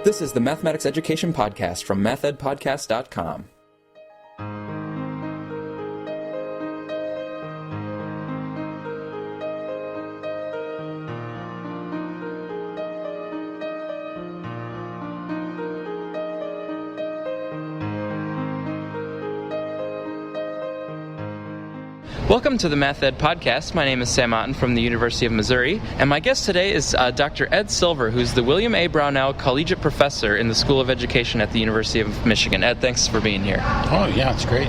This is the Mathematics Education Podcast from mathedpodcast.com. Welcome to the Math Ed Podcast. My name is Sam Otten from the University of Missouri, and my guest today is Dr. Ed Silver, who's the William A. Brownell Collegiate Professor in the School of Education at the University of Michigan. Ed, thanks for being here. Oh, yeah, it's great.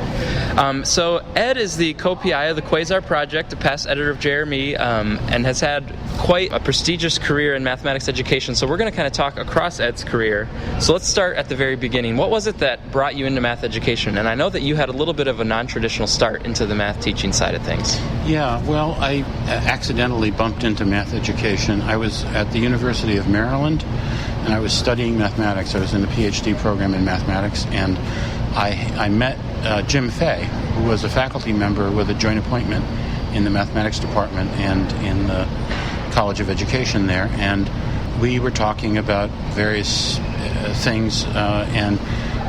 So Ed is the co-PI of the QUASAR project, a past editor of Jeremy, and has had quite a prestigious career in mathematics education. So we're going to kind of talk across Ed's career. So let's start at the very beginning. What was it that brought you into math education? And I know that you had a little bit of a non-traditional start into the math teaching side of things. Yeah, well, I accidentally bumped into math education. I was at the University of Maryland, and I was studying mathematics. I was in a PhD program in mathematics, and I met Jim Fay, who was a faculty member with a joint appointment in the mathematics department and in the College of Education there, and we were talking about various things, and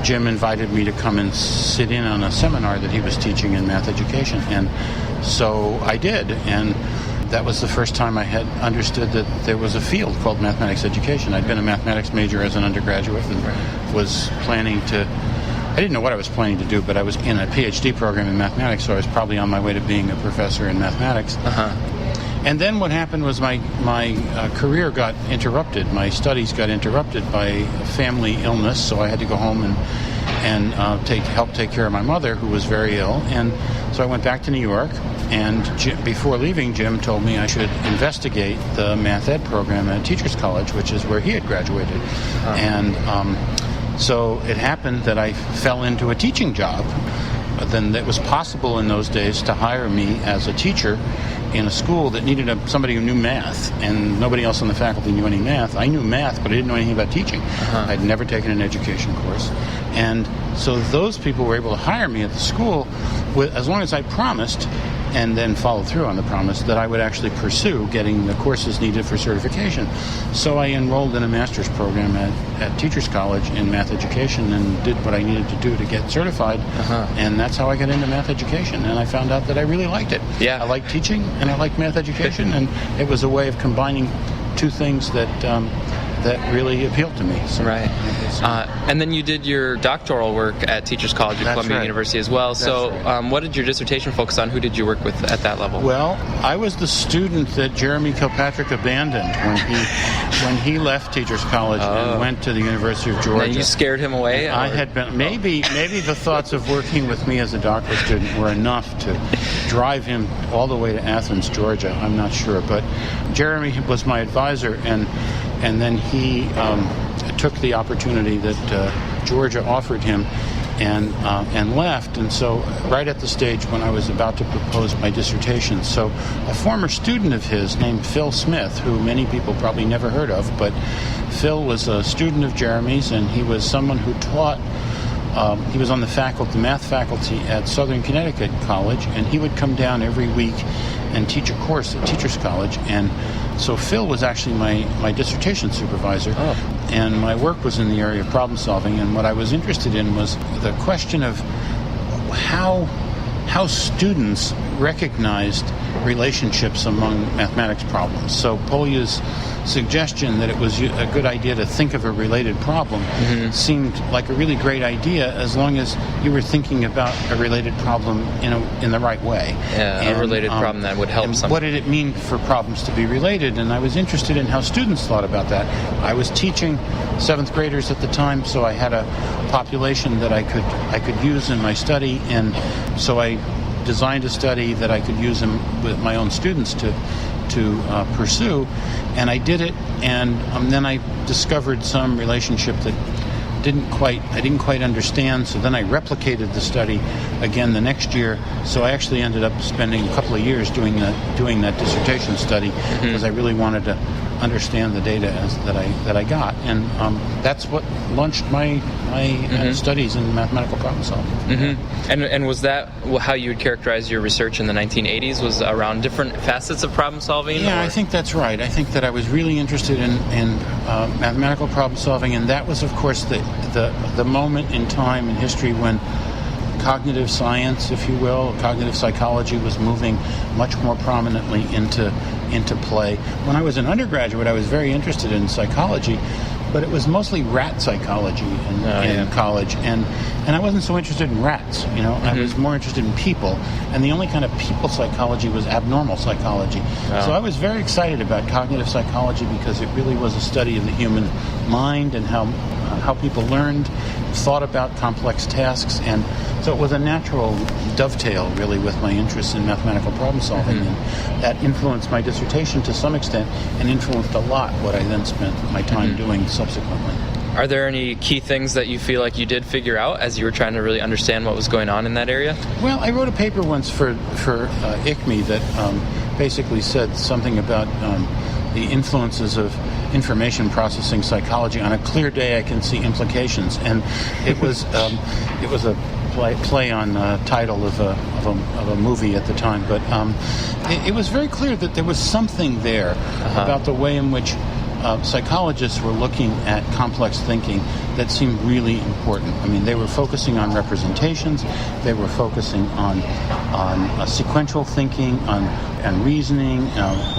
Jim invited me to come and sit in on a seminar that he was teaching in math education, and so I did, and that was the first time I had understood that there was a field called mathematics education. I'd been a mathematics major as an undergraduate and was planning to, I didn't know what I was planning to do, but I was in a PhD program in mathematics, so I was probably on my way to being a professor in mathematics. And then what happened was my career got interrupted. My studies got interrupted by family illness, so I had to go home and help take care of my mother, who was very ill. And so I went back to New York, and before leaving, Jim told me I should investigate the math ed program at Teachers College, which is where he had graduated. And so it happened that I fell into a teaching job. Then it was possible in those days to hire me as a teacher in a school that needed somebody who knew math, and nobody else on the faculty knew any math. I knew math, but I didn't know anything about teaching. I'd never taken an education course. And so those people were able to hire me at the school as long as I promised, and then followed through on the promise, that I would actually pursue getting the courses needed for certification. So I enrolled in a master's program at Teachers College in math education and did what I needed to do to get certified. And that's how I got into math education. And I found out that I really liked it. Yeah. I liked teaching and I liked math education, and it was a way of combining two things that really appealed to me. So, right. And then you did your doctoral work at Teachers College at Columbia University as well. So what did your dissertation focus on? Who did you work with at that level? Well, I was the student that Jeremy Kilpatrick abandoned when he left Teachers College and went to the University of Georgia. And you scared him away? I had been, maybe the thoughts of working with me as a doctoral student were enough to drive him all the way to Athens, Georgia. I'm not sure, but Jeremy was my advisor, and then he took the opportunity that Georgia offered him and left. And so right at the stage when I was about to propose my dissertation, so a former student of his named Phil Smith, who many people probably never heard of, but Phil was a student of Jeremy's, and he was someone who taught. He was on the math faculty at Southern Connecticut College, and he would come down every week and teach a course at Teachers College. And so Phil was actually my dissertation supervisor, and my work was in the area of problem solving. And what I was interested in was the question of how students recognized relationships among mathematics problems. So Polya's suggestion that it was a good idea to think of a related problem seemed like a really great idea, as long as you were thinking about a related problem in the right way. Yeah, a related problem that would help someone. What did it mean for problems to be related? And I was interested in how students thought about that. I was teaching 7th graders at the time, so I had a population that I could use in my study, and so I designed a study that I could use with my own students to pursue, and I did it, and then I discovered some relationship that I didn't quite understand. So then I replicated the study again the next year. So I actually ended up spending a couple of years doing that dissertation study, because I really wanted to understand the data that I got, and that's what launched my studies in mathematical problem solving. Mm-hmm. And was that how you would characterize your research in the 1980s? Was around different facets of problem solving? Yeah, or? I think that's right. I think that I was really interested in mathematical problem solving, and that was, of course, the moment in time in history when cognitive science, if you will, cognitive psychology was moving much more prominently into play. When I was an undergraduate, I was very interested in psychology, but it was mostly rat psychology in college, and I wasn't so interested in rats. I was more interested in people, and the only kind of people psychology was abnormal psychology. Wow. So I was very excited about cognitive psychology because it really was a study of the human mind and how people learned, thought about complex tasks, and so it was a natural dovetail, really, with my interest in mathematical problem solving, and that influenced my dissertation to some extent, and influenced a lot what I then spent my time doing subsequently. Are there any key things that you feel like you did figure out as you were trying to really understand what was going on in that area? Well, I wrote a paper once for ICME that basically said something about the influences of information processing psychology. On a clear day, I can see implications, and it was a play on title of a movie at the time, but it was very clear that there was something there about the way in which psychologists were looking at complex thinking that seemed really important. I mean, they were focusing on representations, they were focusing on sequential thinking, on reasoning,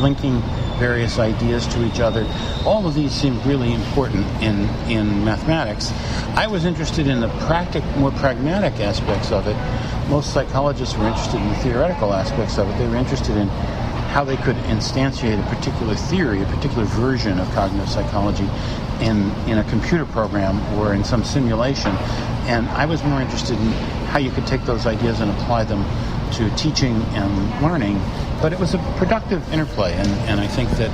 linking various ideas to each other. All of these seemed really important in mathematics. I was interested in the more pragmatic aspects of it. Most psychologists were interested in the theoretical aspects of it. They were interested in how they could instantiate a particular theory, a particular version of cognitive psychology in a computer program or in some simulation. And I was more interested in how you could take those ideas and apply them to teaching and learning. But it was a productive interplay, and I think that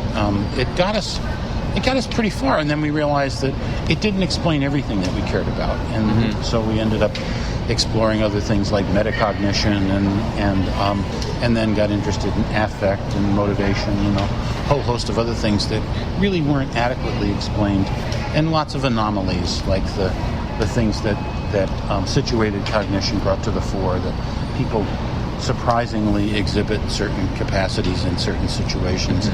it got us pretty far. And then we realized that it didn't explain everything that we cared about, and so we ended up exploring other things like metacognition and then got interested in affect and motivation and a whole host of other things that really weren't adequately explained, and lots of anomalies like the things that situated cognition brought to the fore, that people surprisingly exhibit certain capacities in certain situations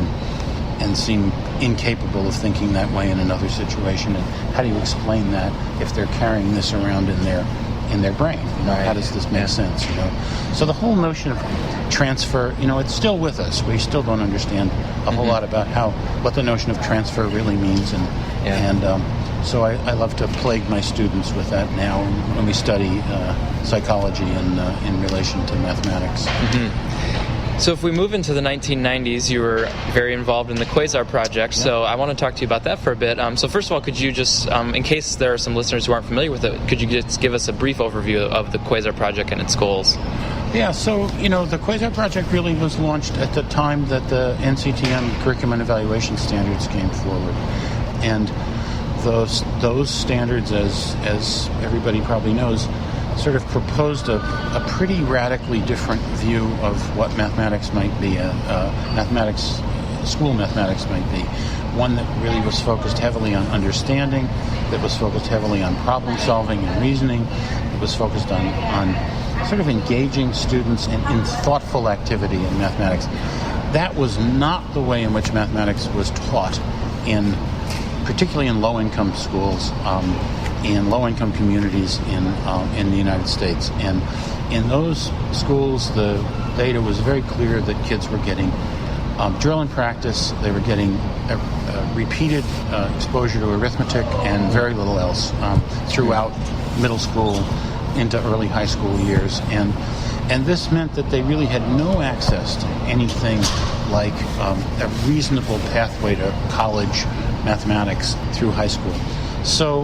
and seem incapable of thinking that way in another situation. And how do you explain that if they're carrying this around in their brain? How does this make sense? So the whole notion of transfer, it's still with us. We still don't understand a whole lot about what the notion of transfer really means, so I love to plague my students with that now when we study psychology in relation to mathematics. So if we move into the 1990s, you were very involved in the QUASAR project, so I want to talk to you about that for a bit. So first of all, could you just, in case there are some listeners who aren't familiar with it, could you just give us a brief overview of the QUASAR project and its goals? Yeah, so, the QUASAR project really was launched at the time that the NCTM curriculum and evaluation standards came forward. And those standards, as everybody probably knows, sort of proposed a pretty radically different view of what mathematics might be, school mathematics might be. One that really was focused heavily on understanding, that was focused heavily on problem solving and reasoning, that was focused on sort of engaging students in thoughtful activity in mathematics. That was not the way in which mathematics was taught particularly in low-income schools, in low-income communities in the United States. And in those schools, the data was very clear that kids were getting drill and practice. They were getting repeated exposure to arithmetic and very little else throughout middle school into early high school years. And this meant that they really had no access to anything like a reasonable pathway to college mathematics through high school. So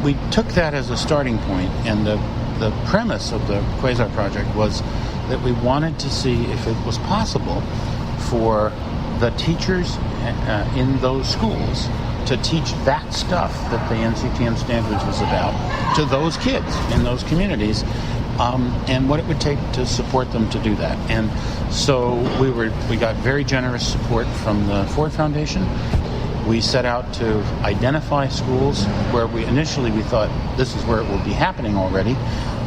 we took that as a starting point, and the premise of the QUASAR project was that we wanted to see if it was possible for the teachers in those schools to teach that stuff that the NCTM standards was about to those kids in those communities and what it would take to support them to do that. And so we got very generous support from the Ford Foundation. We set out to identify schools where we thought this is where it will be happening already.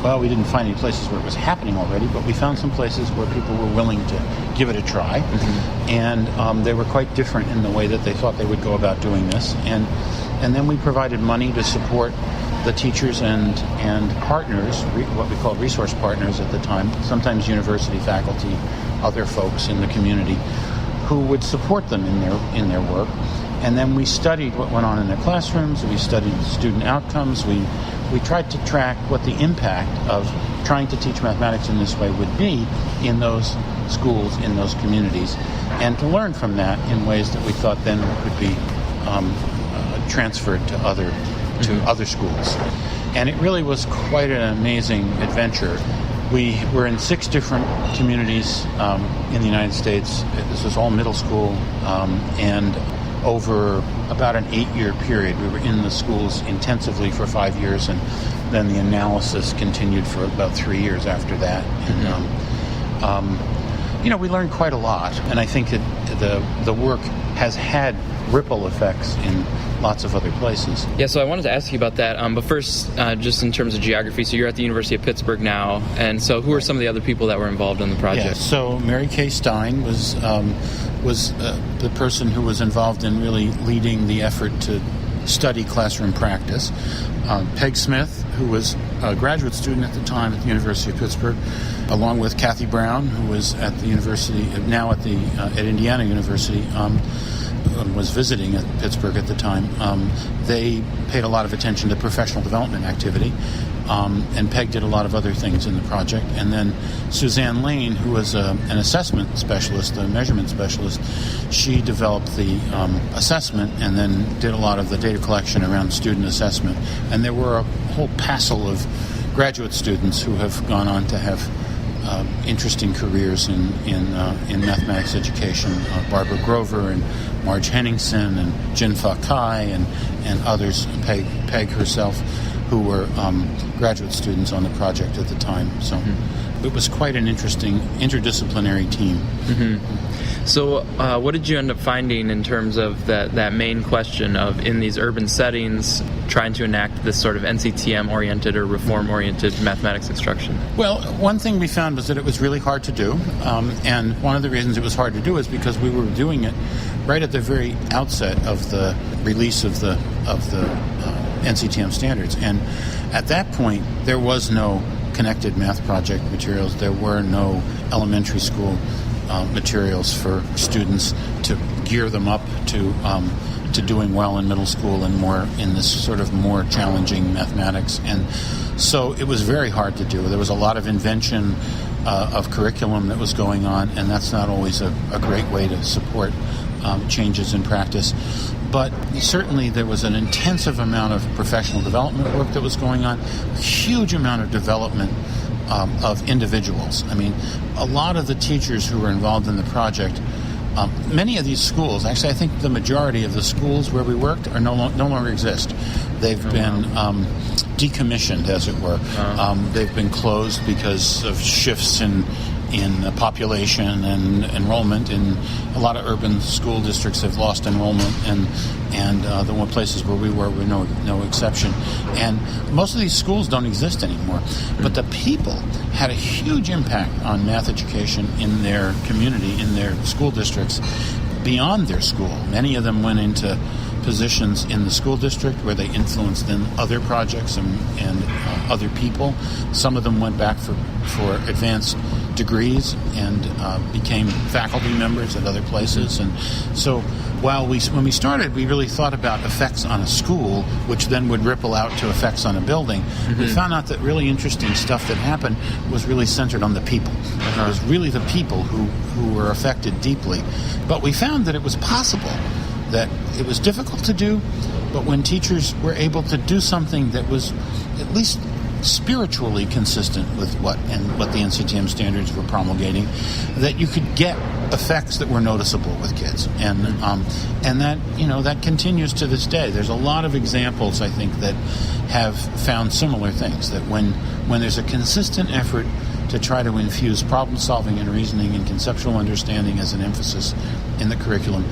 Well, we didn't find any places where it was happening already, but we found some places where people were willing to give it a try. And they were quite different in the way that they thought they would go about doing this. And then we provided money to support the teachers and partners, what we called resource partners at the time, sometimes university faculty, other folks in the community, who would support them in their work. And then we studied what went on in their classrooms. We studied student outcomes. We tried to track what the impact of trying to teach mathematics in this way would be in those schools, in those communities, and to learn from that in ways that we thought then could be transferred to other schools. And it really was quite an amazing adventure. We were in 6 different communities in the United States. This was all middle school, and over about an 8-year period, we were in the schools intensively for 5 years, and then the analysis continued for about 3 years after that. And we learned quite a lot, and I think the work has had ripple effects in lots of other places. Yeah, so I wanted to ask you about that. But first, just in terms of geography, so you're at the University of Pittsburgh now, and so who are some of the other people that were involved in the project? Yeah, so Mary Kay Stein was the person who was involved in really leading the effort to study classroom practice. Peg Smith, who was a graduate student at the time at the University of Pittsburgh, along with Kathy Brown, who was at the university, now at Indiana University, was visiting at Pittsburgh at the time. They paid a lot of attention to professional development activity, and Peg did a lot of other things in the project. And then Suzanne Lane, who was an assessment specialist, a measurement specialist, she developed the assessment and then did a lot of the data collection around student assessment. And there were a whole passel of graduate students who have gone on to have interesting careers in mathematics education. Barbara Grover and Marge Henningsen and Jin Fa Kai and others, Peg herself, who were graduate students on the project at the time. So it was quite an interesting interdisciplinary team. So what did you end up finding in terms of that main question of, in these urban settings, trying to enact this sort of NCTM-oriented or reform-oriented mathematics instruction? Well, one thing we found was that it was really hard to do, and one of the reasons it was hard to do is because we were doing it right at the very outset of the release of the NCTM standards. And at that point, there was no connected math project materials. There were no elementary school materials for students to gear them up to doing well in middle school and more in this sort of more challenging mathematics. And so it was very hard to do. There was a lot of invention of curriculum that was going on, and that's not always a great way to support changes in practice. But certainly there was an intensive amount of professional development work that was going on, a huge amount of development of individuals. I mean, a lot of the teachers who were involved in the project, many of these schools, actually I think the majority of the schools where we worked are no longer exist. They've been decommissioned, as it were. They've been closed because of shifts in population and enrollment. In a lot of urban school districts have lost enrollment, and the one places where we were no exception. And most of these schools don't exist anymore. But the people had a huge impact on math education in their community, in their school districts, beyond their school. Many of them went into positions in the school district where they influenced then other projects and other people. Some of them went back for advanced degrees and became faculty members at other places. And so when we started, we really thought about effects on a school, which then would ripple out to effects on a building. We found out that really interesting stuff that happened was really centered on the people. It was really the people who were affected deeply. But we found that it was possible, that it was difficult to do, but when teachers were able to do something that was at least spiritually consistent with what the NCTM standards were promulgating, that you could get effects that were noticeable with kids, and that that continues to this day. There's a lot of examples, I think, that have found similar things, that when there's a consistent effort to try to infuse problem solving and reasoning and conceptual understanding as an emphasis in the curriculum,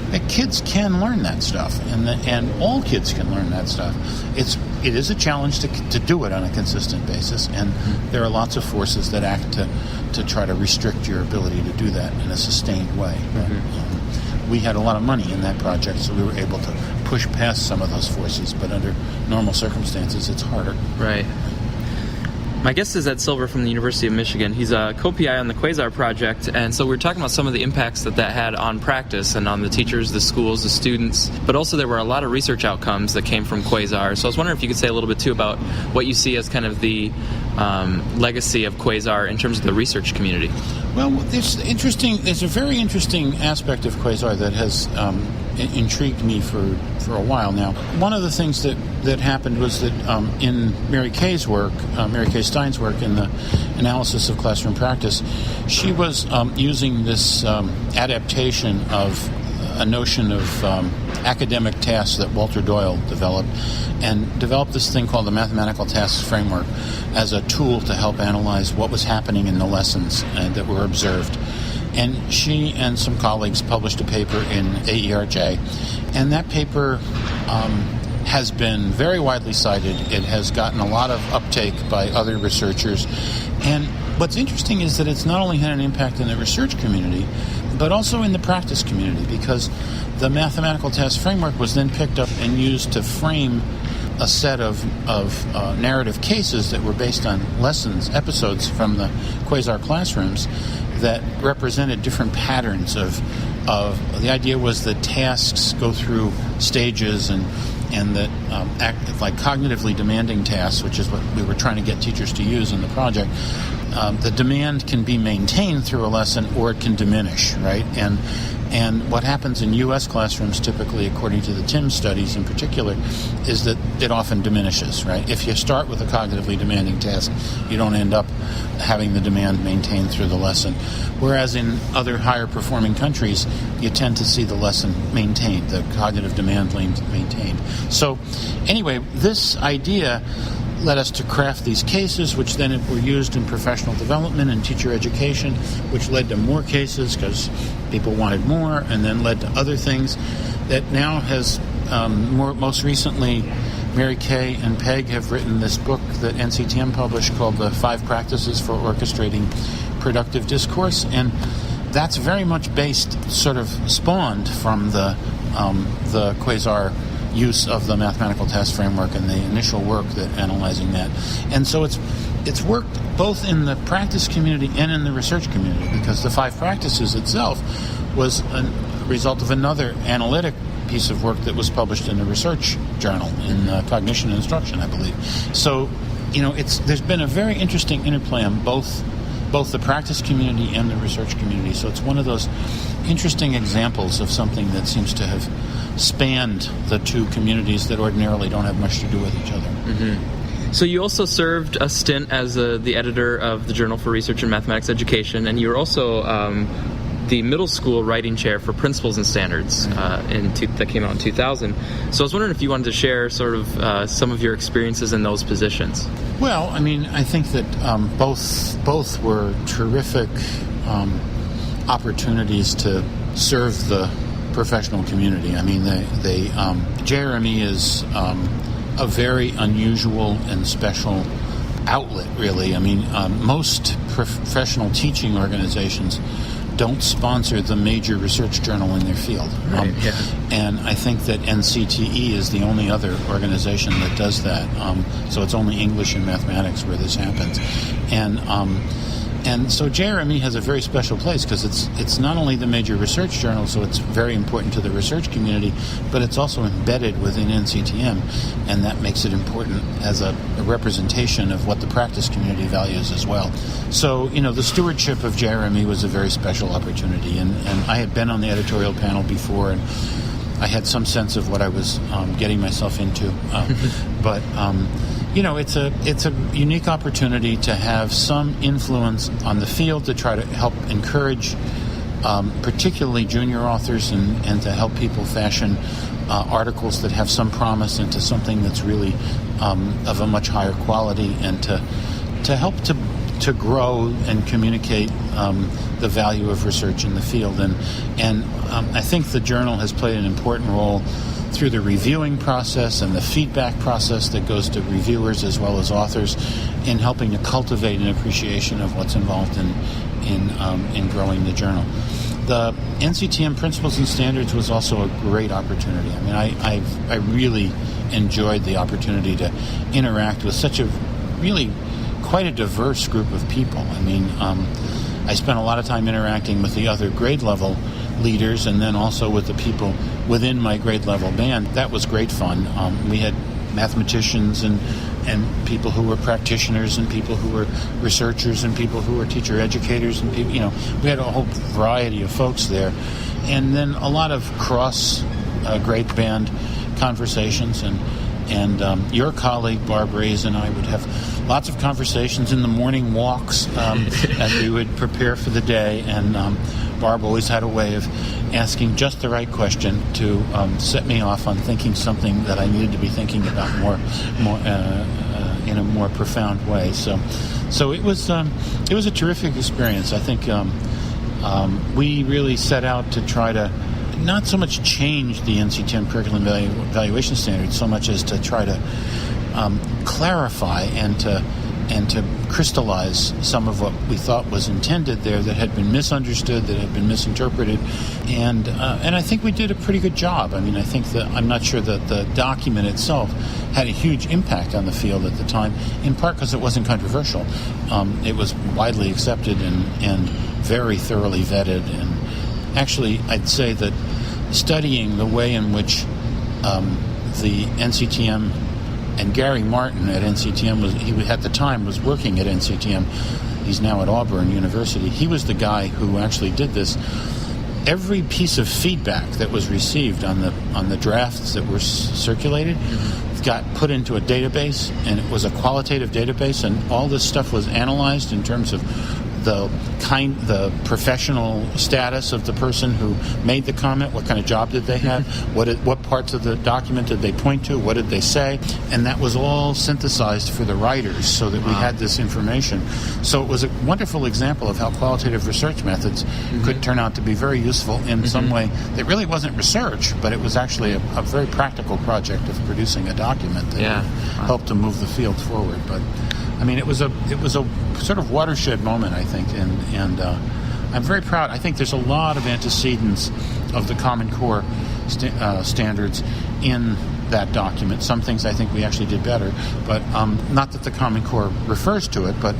that kids can learn that stuff, and all kids can learn that stuff. It is a challenge to do it on a consistent basis, and there are lots of forces that act to try to restrict your ability to do that in a sustained way. We had a lot of money in that project, so we were able to push past some of those forces, but under normal circumstances it's harder. Right. My guest is Ed Silver from the University of Michigan. He's a co-PI on the QUASAR project, and so we're talking about some of the impacts that had on practice and on the teachers, the schools, the students, but also there were a lot of research outcomes that came from QUASAR. So I was wondering if you could say a little bit, too, about what you see as kind of the legacy of QUASAR in terms of the research community. Well, there's a very interesting aspect of QUASAR that has intrigued me for a while now. One of the things that happened was that in Mary Kay Stein's work in the analysis of classroom practice, she was using this adaptation of a notion of academic tasks that Walter Doyle developed, and developed this thing called the mathematical tasks framework as a tool to help analyze what was happening in the lessons that were observed. And she and some colleagues published a paper in AERJ, and that paper has been very widely cited. It has gotten a lot of uptake by other researchers. And what's interesting is that it's not only had an impact in the research community, but also in the practice community, because the mathematical task framework was then picked up and used to frame a set of narrative cases that were based on lessons, episodes from the QUASAR classrooms that represented different patterns of the idea was that tasks go through stages, and that like cognitively demanding tasks, which is what we were trying to get teachers to use in the project, the demand can be maintained through a lesson or it can diminish, right? And what happens in U.S. classrooms typically, according to the TIMSS studies in particular, is that it often diminishes, right? If you start with a cognitively demanding task, you don't end up having the demand maintained through the lesson. Whereas in other higher performing countries, you tend to see the lesson maintained, the cognitive demand maintained. So anyway, this idea led us to craft these cases, which then were used in professional development and teacher education, which led to more cases because people wanted more, and then led to other things that now has most recently Mary Kay and Peg have written this book that NCTM published called The 5 Practices for Orchestrating Productive Discourse, and that's very much spawned from the QUASAR use of the mathematical task framework and the initial work that analyzing that. And so it's worked both in the practice community and in the research community, because the 5 practices itself was a result of another analytic piece of work that was published in a research journal in Cognition and Instruction, I believe. So, there's been a very interesting interplay on both the practice community and the research community. So it's one of those interesting examples of something that seems to have spanned the two communities that ordinarily don't have much to do with each other. Mm-hmm. So you also served a stint as the editor of the Journal for Research in Mathematics Education, and you were also the middle school writing chair for Principles and Standards that came out in 2000. So I was wondering if you wanted to share sort of some of your experiences in those positions. Well, I think that both were terrific opportunities to serve the professional community. JRME is a very unusual and special outlet, really. Most professional teaching organizations don't sponsor the major research journal in their field. Right, And I think that NCTE is the only other organization that does that. So it's only English and mathematics where this happens. And so JRME has a very special place because it's not only the major research journal, so it's very important to the research community, but it's also embedded within NCTM, and that makes it important as a representation of what the practice community values as well. So, the stewardship of JRME was a very special opportunity, and I had been on the editorial panel before, and I had some sense of what I was getting myself into. But it's a unique opportunity to have some influence on the field, to try to help encourage particularly junior authors, and to help people fashion articles that have some promise into something that's really of a much higher quality, and to help to grow and communicate the value of research in the field. And I think the journal has played an important role through the reviewing process and the feedback process that goes to reviewers as well as authors in helping to cultivate an appreciation of what's involved in growing the journal. The NCTM Principles and Standards was also a great opportunity. I mean, I really enjoyed the opportunity to interact with such a really quite a diverse group of people. I mean, I spent a lot of time interacting with the other grade level leaders, and then also with the people within my grade level band. That was great fun. We had mathematicians and people who were practitioners, and people who were researchers, and people who were teacher educators, and people, we had a whole variety of folks there. And then a lot of cross grade band conversations, and your colleague Barb Reyes and I would have lots of conversations in the morning walks as we would prepare for the day, and Barb always had a way of asking just the right question to set me off on thinking something that I needed to be thinking about more in a more profound way. So it was a terrific experience. I think we really set out to try to not so much change the NCTM curriculum evaluation standards, so much as to try to clarify and to crystallize some of what we thought was intended there that had been misunderstood, that had been misinterpreted, and I think we did a pretty good job. I mean, I think that I'm not sure that the document itself had a huge impact on the field at the time, in part because it wasn't controversial. It was widely accepted and very thoroughly vetted, and actually I'd say that studying the way in which the NCTM and Gary Martin at NCTM at the time was working at NCTM. He's now at Auburn University. He was the guy who actually did this. Every piece of feedback that was received on the drafts that were circulated got put into a database, and it was a qualitative database, and all this stuff was analyzed in terms of the professional status of the person who made the comment. What kind of job did they have? What parts of the document did they point to? What did they say? And that was all synthesized for the writers so that we had this information. So it was a wonderful example of how qualitative research methods could turn out to be very useful in some way that really wasn't research, but it was actually a very practical project of producing a document that helped to move the field forward. But I mean, it was a sort of watershed moment, I think, and I'm very proud. I think there's a lot of antecedents of the Common Core standards in that document. Some things I think we actually did better, but not that the Common Core refers to it, but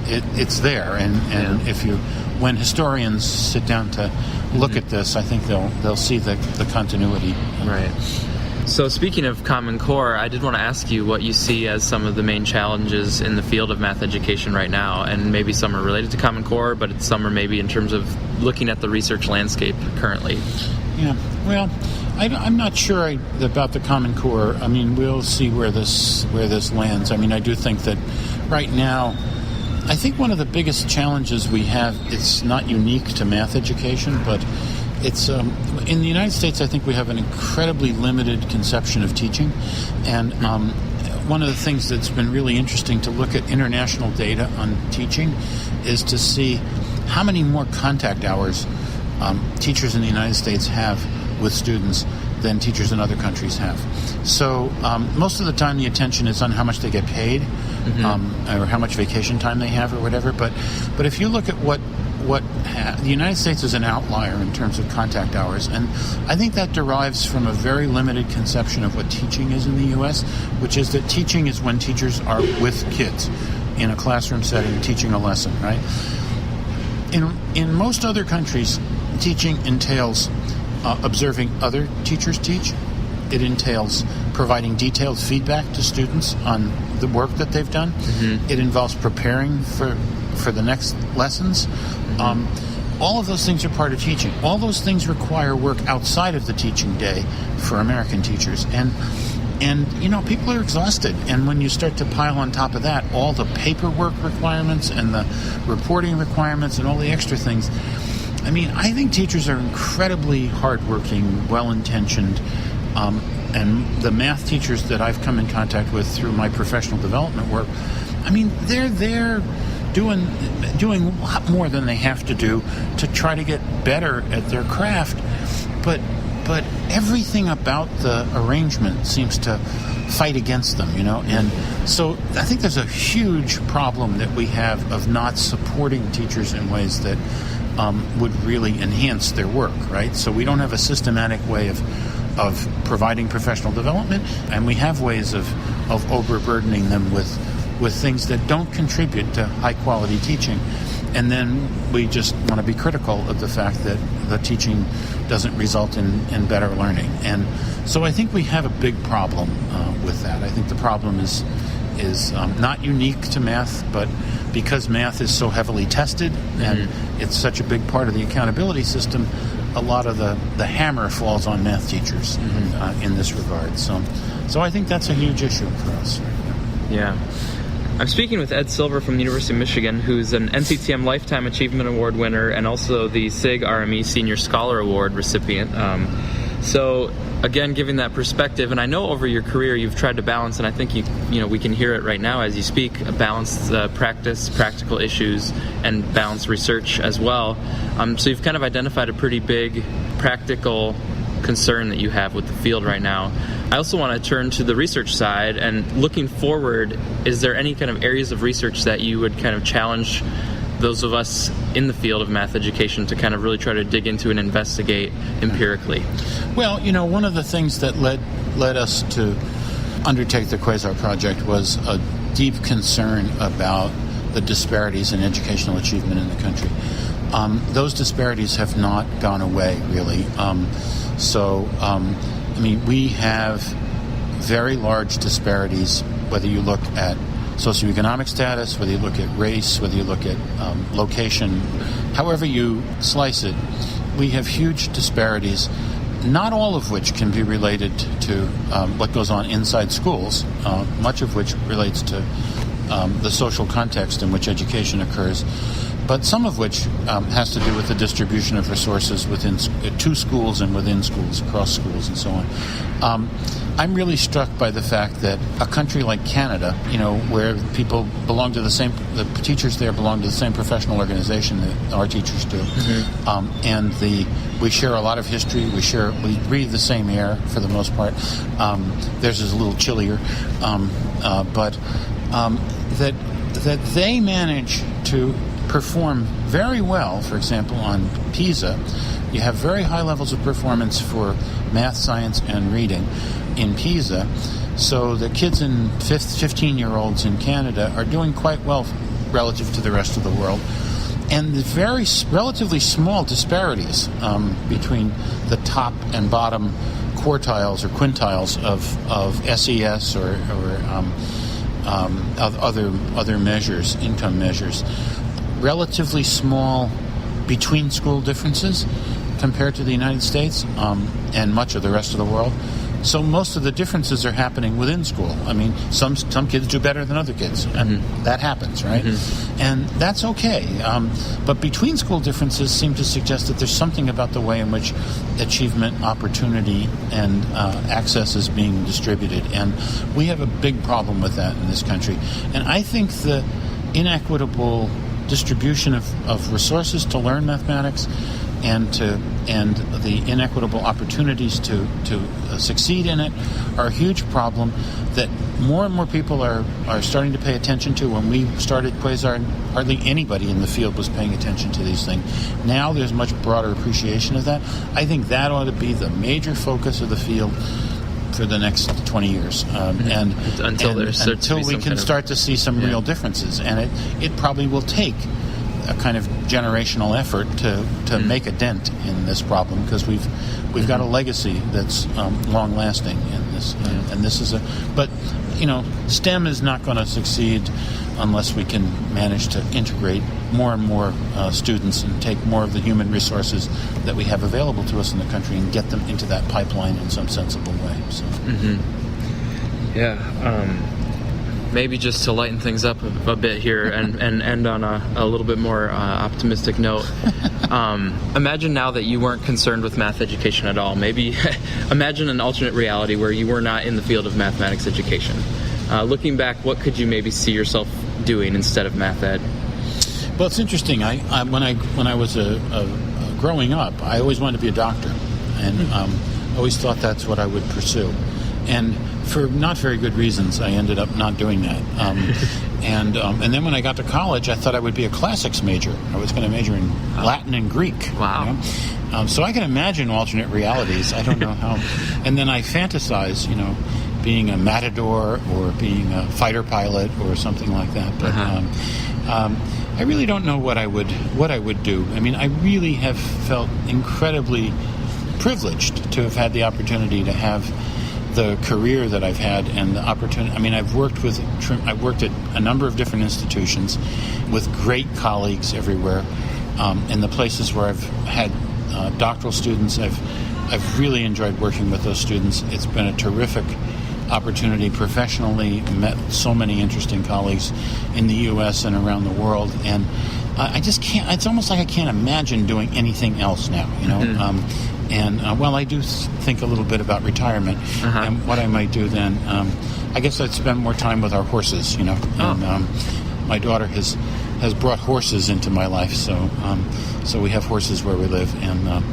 it's there. And when historians sit down to look at this, I think they'll see the continuity. Right. So speaking of Common Core, I did want to ask you what you see as some of the main challenges in the field of math education right now, and maybe some are related to Common Core, but some are maybe in terms of looking at the research landscape currently. Yeah, well, I'm not sure about the Common Core. I mean, we'll see where this lands. I mean, I do think that right now, I think one of the biggest challenges we have, it's not unique to math education, but it's in the United States, I think we have an incredibly limited conception of teaching, and one of the things that's been really interesting to look at international data on teaching is to see how many more contact hours teachers in the United States have with students than teachers in other countries have. So most of the time the attention is on how much they get paid, or how much vacation time they have or whatever, but if you look at the United States is an outlier in terms of contact hours, and I think that derives from a very limited conception of what teaching is in the U.S., which is that teaching is when teachers are with kids in a classroom setting teaching a lesson, right? In most other countries, teaching entails observing other teachers teach. It entails providing detailed feedback to students on the work that they've done. It involves preparing for the next lessons. All of those things are part of teaching. All those things require work outside of the teaching day for American teachers. And And, people are exhausted. And when you start to pile on top of that all the paperwork requirements and the reporting requirements and all the extra things, I think teachers are incredibly hardworking, well-intentioned, and the math teachers that I've come in contact with through my professional development work, they're there doing a lot more than they have to do to try to get better at their craft. But everything about the arrangement seems to fight against them, And so I think there's a huge problem that we have of not supporting teachers in ways that would really enhance their work, right? So we don't have a systematic way of providing professional development, and we have ways of overburdening them with things that don't contribute to high-quality teaching. And then we just want to be critical of the fact that the teaching doesn't result in better learning. And so I think we have a big problem with that. I think the problem is not unique to math, but because math is so heavily tested and it's such a big part of the accountability system, a lot of the hammer falls on math teachers in this regard. So I think that's a huge issue for us. Yeah. I'm speaking with Ed Silver from the University of Michigan, who's an NCTM Lifetime Achievement Award winner and also the SIG RME Senior Scholar Award recipient. So, again, giving that perspective, and I know over your career you've tried to balance, and I think we can hear it right now as you speak, balance practical issues, and balance research as well. So you've kind of identified a pretty big practical concern that you have with the field right now. I also want to turn to the research side, and looking forward, is there any kind of areas of research that you would kind of challenge those of us in the field of math education to kind of really try to dig into and investigate empirically? Well, one of the things that led us to undertake the QUASAR project was a deep concern about the disparities in educational achievement in the country. Those disparities have not gone away, really. We have very large disparities, whether you look at socioeconomic status, whether you look at race, whether you look at location, however you slice it, we have huge disparities, not all of which can be related to what goes on inside schools, much of which relates to the social context in which education occurs, but some of which has to do with the distribution of resources to schools and within schools, across schools, and so on. I'm really struck by the fact that a country like Canada, where people belong to the teachers there belong to the same professional organization that our teachers do, and we share a lot of history. We breathe the same air for the most part. Theirs is a little chillier, but that they manage to perform very well. For example, on PISA, you have very high levels of performance for math, science, and reading in PISA. So the kids and 15-year-olds in Canada are doing quite well relative to the rest of the world. And the very relatively small disparities between the top and bottom quartiles or quintiles of SES or other measures, income measures, relatively small between school differences compared to the United States and much of the rest of the world. So most of the differences are happening within school. Some kids do better than other kids, and that happens, right? And that's okay. But between school differences seem to suggest that there's something about the way in which achievement, opportunity, and access is being distributed. And we have a big problem with that in this country. And I think the inequitable distribution of resources to learn mathematics and the inequitable opportunities to succeed in it are a huge problem that more and more people are starting to pay attention to. When we started QUASAR, hardly anybody in the field was paying attention to these things. Now there's much broader appreciation of that. I think that ought to be the major focus of the field for the next 20 years, until we can start to see some real differences. And it probably will take a kind of generational effort to make a dent in this problem, because we've got a legacy that's long lasting in this, and this is but STEM is not going to succeed unless we can manage to integrate more and more students and take more of the human resources that we have available to us in the country and get them into that pipeline in some sensible way. So. Maybe just to lighten things up a bit here and end on a little bit more optimistic note. Imagine now that you weren't concerned with math education at all. Maybe imagine an alternate reality where you were not in the field of mathematics education. Looking back, what could you maybe see yourself doing instead of math ed? Well, it's interesting. When I was growing up, I always wanted to be a doctor, and always thought that's what I would pursue. And for not very good reasons, I ended up not doing that. And then when I got to college, I thought I would be a classics major. I was going to major in Latin and Greek. Wow. You know? So I can imagine alternate realities. I don't know how. And then I fantasize, being a matador or being a fighter pilot or something like that. But I really don't know what I would do. I mean, I really have felt incredibly privileged to have had the opportunity to have the career that I've had and the opportunity. I mean, I've worked at a number of different institutions with great colleagues everywhere. In the places where I've had doctoral students, I've really enjoyed working with those students. It's been a terrific opportunity professionally, met so many interesting colleagues in the U.S. and around the world, and I just can't. It's almost like I can't imagine doing anything else now. I do think a little bit about retirement and what I might do then. I guess I'd spend more time with our horses. And my daughter has brought horses into my life, so we have horses where we live, and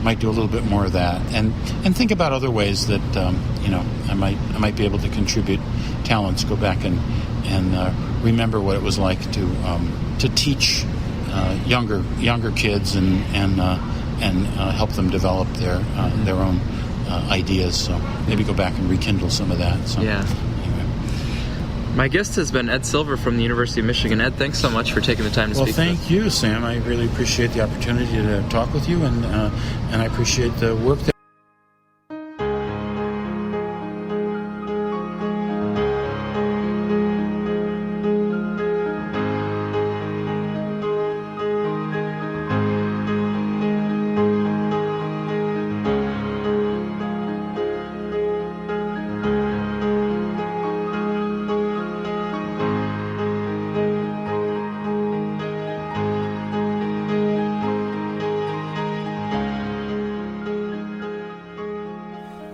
might do a little bit more of that, and think about other ways that I might be able to contribute talents, go back and remember what it was like to teach younger kids and help them develop their own ideas. So maybe go back and rekindle some of that. So, yeah. Anyway. My guest has been Ed Silver from the University of Michigan. Ed, thanks so much for taking the time to speak. Well, thank you, Sam. I really appreciate the opportunity to talk with you, and I appreciate the work that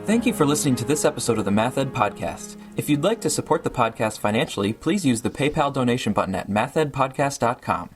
Thank you for listening to this episode of the Math Ed Podcast. If you'd like to support the podcast financially, please use the PayPal donation button at mathedpodcast.com.